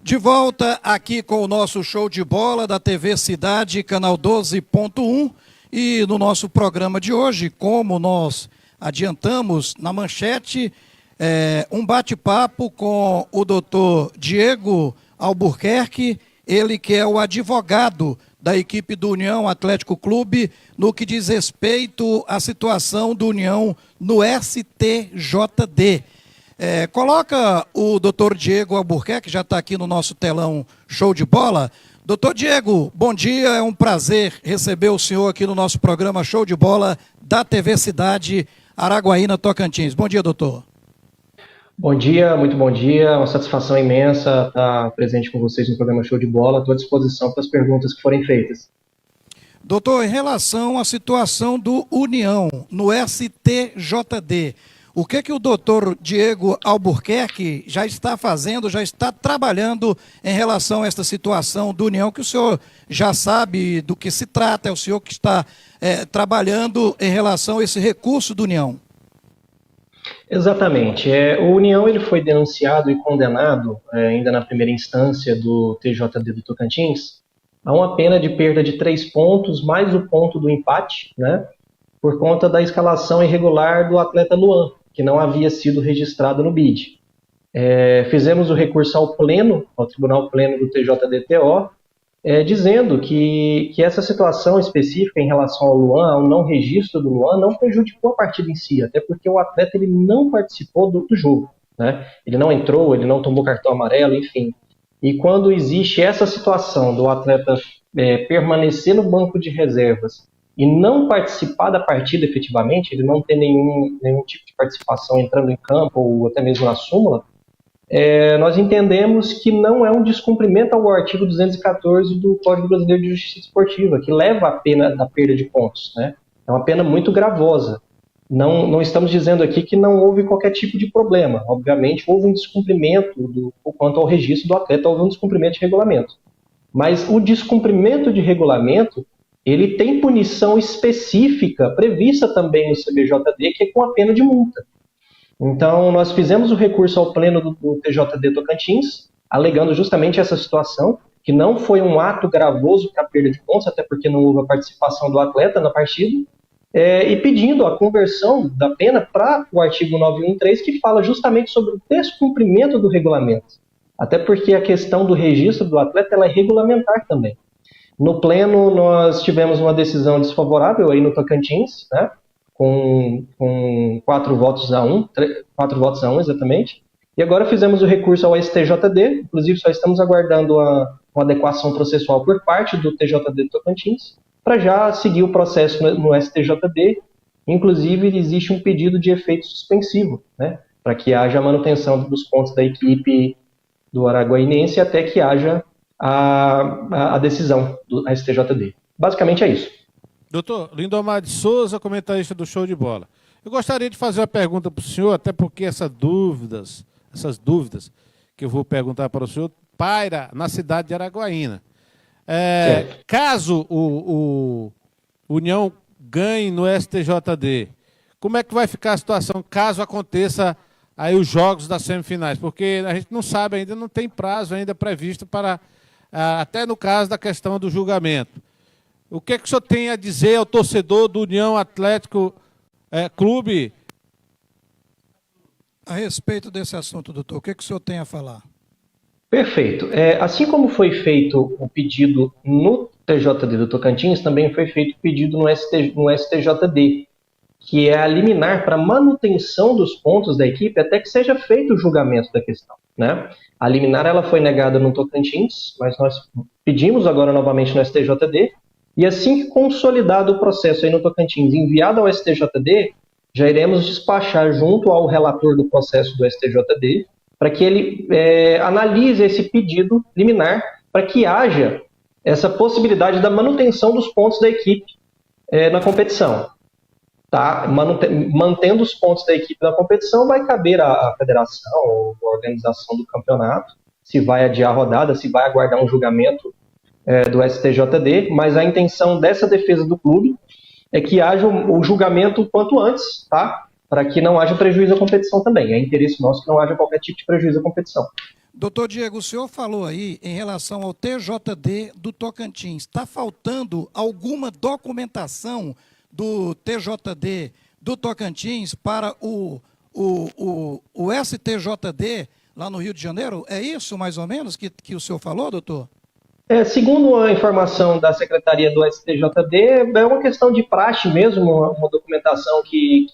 De volta aqui com o nosso show de bola da TV Cidade, canal 12.1, e no nosso programa de hoje, como nós adiantamos na manchete, um bate-papo com o doutor Diego Albuquerque, ele que é o advogado da equipe do União Atlético Clube, no que diz respeito à situação do União no STJD. Coloca o doutor Diego Albuquerque, que já está aqui no nosso telão show de bola. Doutor Diego, bom dia, é um prazer receber o senhor aqui no nosso programa show de bola da TV Cidade, Araguaína, Tocantins. Bom dia, doutor. Bom dia, muito bom dia, é uma satisfação imensa estar presente com vocês no programa show de bola, estou à disposição para as perguntas que forem feitas. Doutor, em relação à situação do União no STJD, o que o doutor Diego Albuquerque já está fazendo, já está trabalhando em relação a esta situação do União, que o senhor já sabe do que se trata, é o senhor que está trabalhando em relação a esse recurso do União? Exatamente. O União ele foi denunciado e condenado, ainda na primeira instância do TJD do Tocantins, a uma pena de perda de 3 pontos, mais o ponto do empate, né, por conta da escalação irregular do atleta Luan, que não havia sido registrado no BID. Fizemos o recurso ao Pleno, ao Tribunal Pleno do TJDTO, dizendo que essa situação específica em relação ao Luan, ao não registro do Luan, não prejudicou a partida em si, até porque o atleta ele não participou do jogo, né? Ele não entrou, ele não tomou cartão amarelo, enfim. E quando existe essa situação do atleta permanecer no banco de reservas e não participar da partida efetivamente, ele não ter nenhum tipo de participação entrando em campo ou até mesmo na súmula, nós entendemos que não é um descumprimento ao artigo 214 do Código Brasileiro de Justiça Esportiva, que leva a pena da perda de pontos, né? É uma pena muito gravosa. Não estamos dizendo aqui que não houve qualquer tipo de problema. Obviamente, houve um descumprimento quanto ao registro do atleta, houve um descumprimento de regulamento. Mas o descumprimento de regulamento, ele tem punição específica, prevista também no CBJD, que é com a pena de multa. Então, nós fizemos o recurso ao Pleno do TJD Tocantins, alegando justamente essa situação, que não foi um ato gravoso para a perda de pontos, até porque não houve a participação do atleta na partida, e pedindo a conversão da pena para o artigo 913, que fala justamente sobre o descumprimento do regulamento. Até porque a questão do registro do atleta ela é regulamentar também. No Pleno, nós tivemos uma decisão desfavorável aí no Tocantins, né? Com 4 votos a 1, 4 votos a 1 exatamente, e agora fizemos o recurso ao STJD, inclusive só estamos aguardando uma adequação processual por parte do TJD Tocantins, para já seguir o processo no STJD, inclusive existe um pedido de efeito suspensivo, né, para que haja a manutenção dos pontos da equipe do Araguainense até que haja a decisão do STJD. Basicamente é isso. Doutor Lindomar de Souza, comentarista do Show de Bola. Eu gostaria de fazer uma pergunta para o senhor, até porque essas dúvidas que eu vou perguntar para o senhor, paira na cidade de Araguaína. Caso o União ganhe no STJD, como é que vai ficar a situação caso aconteça aí os jogos das semifinais? Porque a gente não sabe ainda, não tem prazo ainda previsto para, até no caso da questão do julgamento. O que o senhor tem a dizer ao torcedor do União Atlético Clube? A respeito desse assunto, doutor, o que o senhor tem a falar? Perfeito. Assim como foi feito o pedido no TJD do Tocantins, também foi feito o pedido no STJD, que é a liminar para manutenção dos pontos da equipe até que seja feito o julgamento da questão, né? A liminar ela foi negada no Tocantins, mas nós pedimos agora novamente no STJD, e assim que consolidado o processo aí no Tocantins, enviado ao STJD, já iremos despachar junto ao relator do processo do STJD, para que ele analise esse pedido liminar, para que haja essa possibilidade da manutenção dos pontos da equipe na competição. Tá? Mantendo os pontos da equipe na competição, vai caber à federação ou à organização do campeonato, se vai adiar a rodada, se vai aguardar um julgamento do STJD, mas a intenção dessa defesa do clube é que haja o julgamento quanto antes, tá? Para que não haja prejuízo à competição também. É interesse nosso que não haja qualquer tipo de prejuízo à competição. Doutor Diego, o senhor falou aí em relação ao TJD do Tocantins. Está faltando alguma documentação do TJD do Tocantins para o STJD lá no Rio de Janeiro? É isso, mais ou menos, que o senhor falou, doutor? Segundo a informação da Secretaria do STJD, é uma questão de praxe mesmo, uma documentação que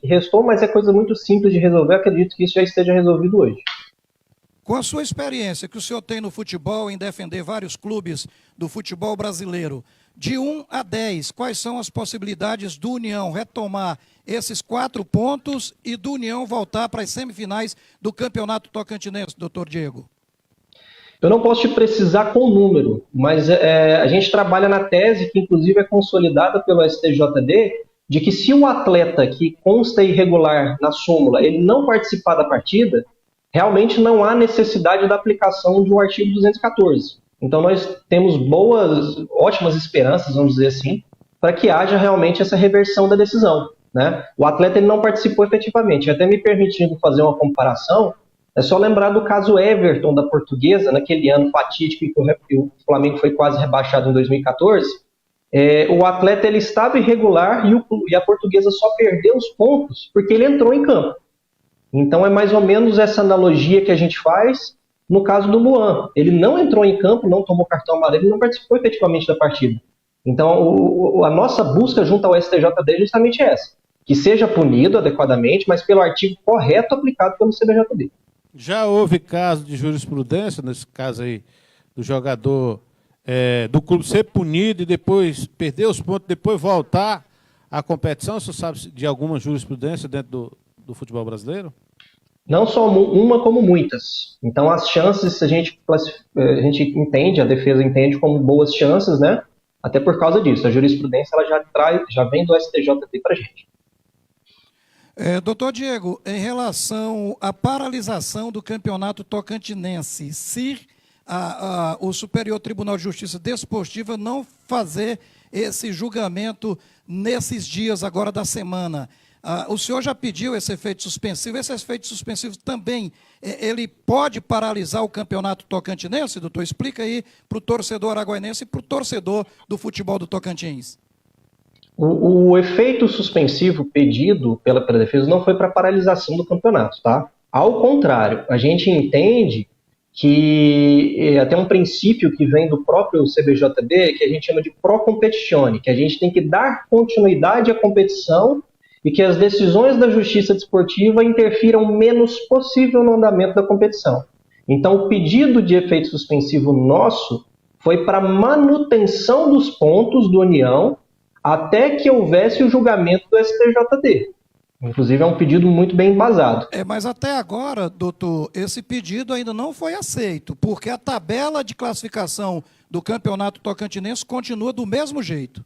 restou, mas é coisa muito simples de resolver. Acredito que isso já esteja resolvido hoje. Com a sua experiência que o senhor tem no futebol, em defender vários clubes do futebol brasileiro, de 1 a 10, quais são as possibilidades do União retomar esses 4 pontos e do União voltar para as semifinais do Campeonato Tocantinense, doutor Diego? Eu não posso te precisar com o número, mas a gente trabalha na tese, que inclusive é consolidada pelo STJD, de que se o atleta que consta irregular na súmula, ele não participar da partida, realmente não há necessidade da aplicação de um artigo 214. Então nós temos ótimas esperanças, vamos dizer assim, para que haja realmente essa reversão da decisão, né? O atleta ele não participou efetivamente. Até me permitindo fazer uma comparação, é só lembrar do caso Everton da Portuguesa, naquele ano fatídico em que o Flamengo foi quase rebaixado em 2014. O atleta ele estava irregular e a Portuguesa só perdeu os pontos porque ele entrou em campo. Então é mais ou menos essa analogia que a gente faz no caso do Luan. Ele não entrou em campo, não tomou cartão amarelo e não participou efetivamente da partida. Então a nossa busca junto ao STJD é justamente essa, que seja punido adequadamente, mas pelo artigo correto aplicado pelo CBJD. Já houve caso de jurisprudência, nesse caso aí, do jogador do clube ser punido e depois perder os pontos, depois voltar à competição? Você sabe de alguma jurisprudência dentro do futebol brasileiro? Não só uma, como muitas. Então as chances a gente entende, a defesa entende como boas chances, né? Até por causa disso. A jurisprudência ela já vem do STJD para a gente. Doutor Diego, em relação à paralisação do campeonato tocantinense, se o Superior Tribunal de Justiça Desportiva não fazer esse julgamento nesses dias agora da semana, o senhor já pediu esse efeito suspensivo? Esse efeito suspensivo também, ele pode paralisar o campeonato tocantinense, doutor? Explica aí para o torcedor araguainense e para o torcedor do futebol do Tocantins. O efeito suspensivo pedido pela defesa não foi para paralisação do campeonato, tá? Ao contrário, a gente entende que até um princípio que vem do próprio CBJD, que a gente chama de pro competitione, que a gente tem que dar continuidade à competição e que as decisões da justiça desportiva interfiram o menos possível no andamento da competição. Então, o pedido de efeito suspensivo nosso foi para manutenção dos pontos do União até que houvesse o julgamento do STJD. Inclusive, é um pedido muito bem embasado. Mas até agora, doutor, esse pedido ainda não foi aceito, porque a tabela de classificação do Campeonato Tocantinense continua do mesmo jeito.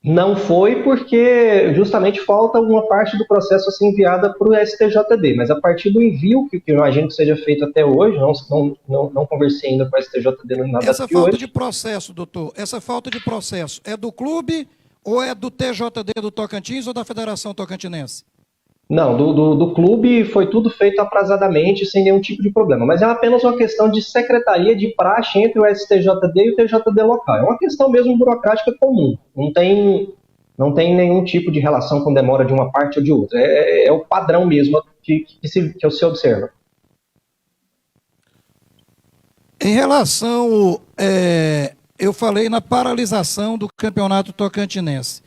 Não foi porque justamente falta uma parte do processo a ser enviada para o STJD, mas a partir do envio, que eu imagino que seja feito até hoje, não conversei ainda com o STJD na data Essa de falta hoje. de processo, doutor, essa falta de processo é do clube ou é do TJD do Tocantins ou da Federação Tocantinense? Não, do clube foi tudo feito aprasadamente, sem nenhum tipo de problema. Mas é apenas uma questão de secretaria de praxe entre o STJD e o TJD local. É uma questão mesmo burocrática comum. Não tem nenhum tipo de relação com demora de uma parte ou de outra. É o padrão mesmo que se observa. Em relação, eu falei na paralisação do Campeonato Tocantinense.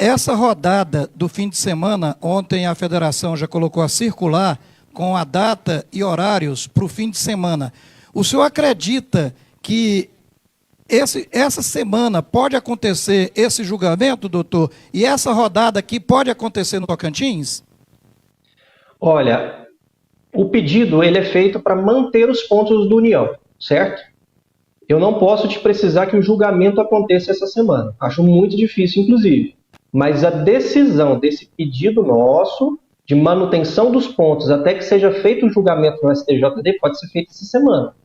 Essa rodada do fim de semana, ontem a federação já colocou a circular com a data e horários para o fim de semana. O senhor acredita que essa semana pode acontecer esse julgamento, doutor? E essa rodada aqui pode acontecer no Tocantins? Olha, o pedido ele é feito para manter os pontos do União, certo? Eu não posso te precisar que o julgamento aconteça essa semana. Acho muito difícil, inclusive. Mas a decisão desse pedido nosso, de manutenção dos pontos, até que seja feito o julgamento no STJD, pode ser feito essa semana.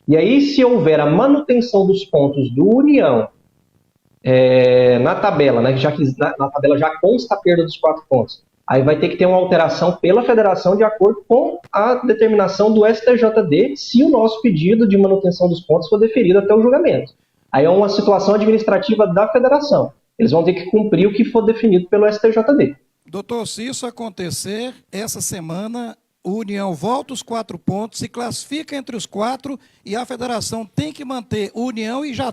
E aí, se houver a manutenção dos pontos do União na tabela, né, já que na tabela já consta a perda dos 4 pontos, aí vai ter que ter uma alteração pela federação de acordo com a determinação do STJD, se o nosso pedido de manutenção dos pontos for deferido até o julgamento. Aí é uma situação administrativa da federação. Eles vão ter que cumprir o que for definido pelo STJD. Doutor, se isso acontecer, essa semana o União volta os 4 pontos, se classifica entre os 4 e a federação tem que manter o União e já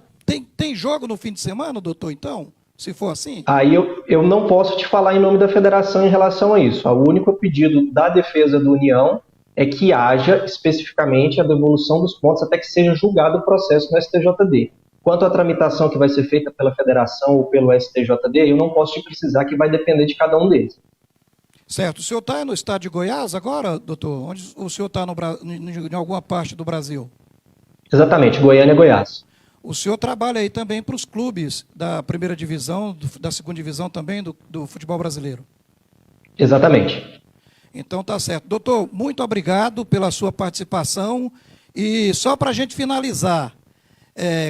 tem jogo no fim de semana, doutor, então? Se for assim? Aí eu não posso te falar em nome da federação em relação a isso. O único pedido da defesa do União é que haja especificamente a devolução dos pontos até que seja julgado o processo no STJD. Quanto à tramitação que vai ser feita pela federação ou pelo STJD, eu não posso te precisar, que vai depender de cada um deles. Certo. O senhor está no estado de Goiás agora, doutor? Onde o senhor está em alguma parte do Brasil? Exatamente, Goiânia, Goiás. O senhor trabalha aí também para os clubes da primeira divisão, da segunda divisão também do futebol brasileiro? Exatamente. Então tá certo. Doutor, muito obrigado pela sua participação. E só para a gente finalizar,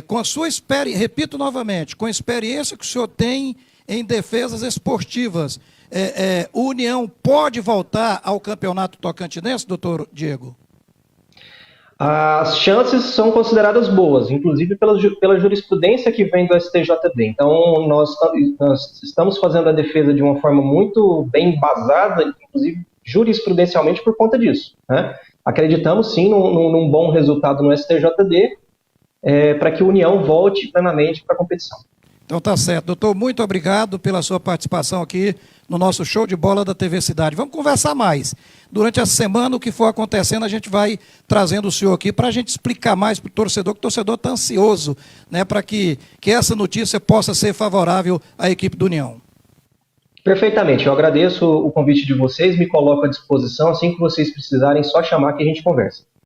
com a sua experiência, repito novamente, com a experiência que o senhor tem em defesas esportivas, o União pode voltar ao campeonato tocantinense, doutor Diego? As chances são consideradas boas, inclusive pela jurisprudência que vem do STJD. Então, nós estamos fazendo a defesa de uma forma muito bem embasada, inclusive jurisprudencialmente, por conta disso, né? Acreditamos, sim, num bom resultado no STJD, para que o União volte plenamente para a competição. Então tá certo. Doutor, muito obrigado pela sua participação aqui no nosso show de bola da TV Cidade. Vamos conversar mais. Durante a semana, o que for acontecendo, a gente vai trazendo o senhor aqui para a gente explicar mais para o torcedor, que o torcedor está ansioso, né, para que essa notícia possa ser favorável à equipe do União. Perfeitamente. Eu agradeço o convite de vocês, me coloco à disposição. Assim que vocês precisarem, só chamar que a gente conversa.